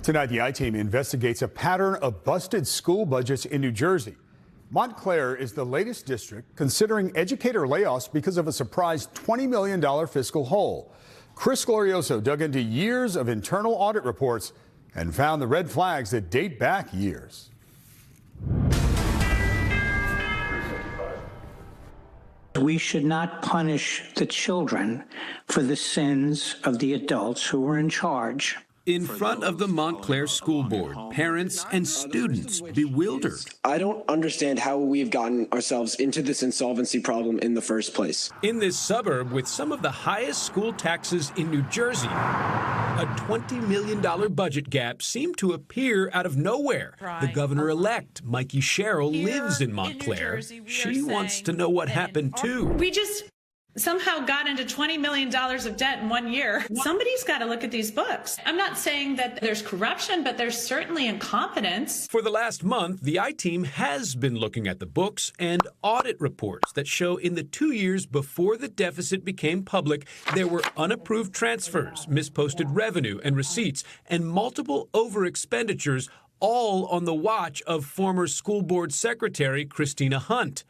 Tonight, the I-Team investigates a pattern of busted school budgets in New Jersey. Montclair is the latest district considering educator layoffs because of a surprise $20 million fiscal hole. Chris Glorioso dug into years of internal audit reports and found the red flags that date back years. We should not punish the children for the sins of the adults who were in charge. In front of the Montclair School Board, parents and students bewildered. I don't understand how we've gotten ourselves into this insolvency problem in the first place. In this suburb with some of the highest school taxes in New Jersey, a $20 million budget gap seemed to appear out of nowhere. The governor-elect, Mikey Sherrill, lives in Montclair. She wants to know what happened, too. We just somehow got into $20 million of debt in 1 year. Somebody's got to look at these books. I'm not saying that there's corruption, but there's certainly incompetence. For the last month, the I-Team has been looking at the books and audit reports that show in the 2 years before the deficit became public, there were unapproved transfers, misposted revenue and receipts, and multiple over-expenditures, all on the watch of former school board secretary Christina Hunt.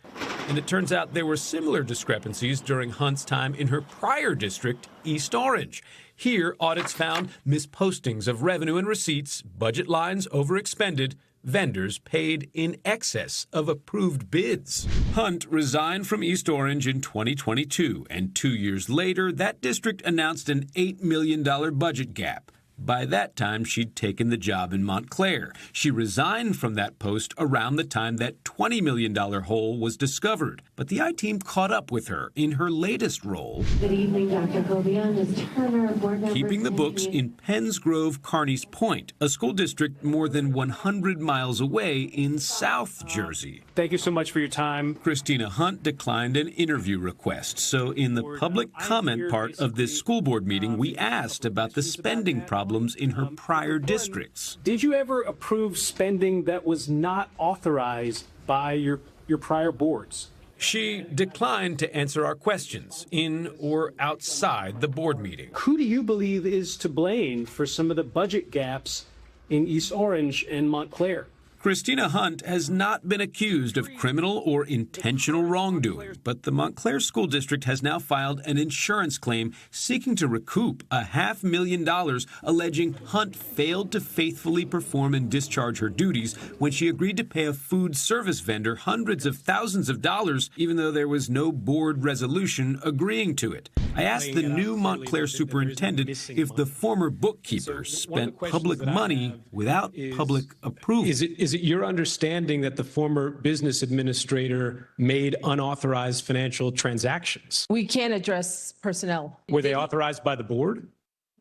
And it turns out there were similar discrepancies during Hunt's time in her prior district, East Orange. Here, audits found mispostings of revenue and receipts, budget lines overexpended, vendors paid in excess of approved bids. Hunt resigned from East Orange in 2022, and 2 years later, that district announced an $8 million budget gap. By that time, she'd taken the job in Montclair. She resigned from that post around the time that $20 million hole was discovered. But the I-Team caught up with her in her latest role. Good evening, Dr. Hovian, Ms. Turner, board members. Keeping the books in Penns Grove, Carneys Point, a school district more than 100 miles away in South Jersey. Thank you so much for your time. Christina Hunt declined an interview request. So in the public comment part of this school board meeting, we asked about the spending problems in her prior districts. Did you ever approve spending that was not authorized by your prior boards? She declined to answer our questions in or outside the board meeting. Who do you believe is to blame for some of the budget gaps in East Orange and Montclair? Christina Hunt has not been accused of criminal or intentional wrongdoing, but the Montclair School District has now filed an insurance claim seeking to recoup $500,000, alleging Hunt failed to faithfully perform and discharge her duties when she agreed to pay a food service vendor hundreds of thousands of dollars, even though there was no board resolution agreeing to it. I asked the new Montclair superintendent if the former bookkeeper spent public money without public approval. Is it your understanding that the former business administrator made unauthorized financial transactions? We can't address personnel. Were they authorized by the board?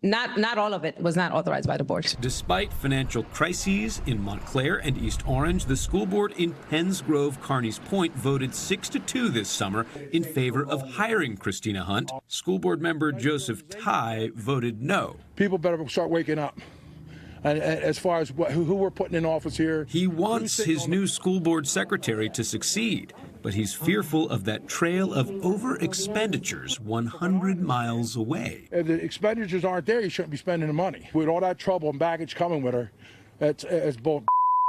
Not all of it was not authorized by the board. Despite financial crises in Montclair and East Orange, the school board in Penns Grove, Carneys Point voted 6-2 this summer in favor of hiring Christina Hunt. School board member Joseph Ty voted no. People better start waking up. And as far as who we're putting in office here. He wants his new school board secretary to succeed, but he's fearful of that trail of over-expenditures 100 miles away. If the expenditures aren't there, you shouldn't be spending the money. With all that trouble and baggage coming with her, it's both.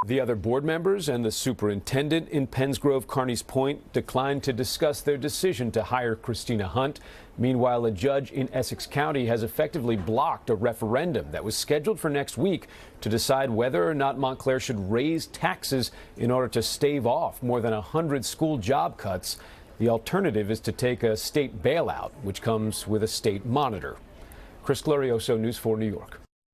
The other board members and the superintendent in Penns Grove, Carneys Point declined to discuss their decision to hire Christina Hunt. Meanwhile, a judge in Essex County has effectively blocked a referendum that was scheduled for next week to decide whether or not Montclair should raise taxes in order to stave off more than 100 school job cuts. The alternative is to take a state bailout, which comes with a state monitor. Chris Glorioso, News 4 New York.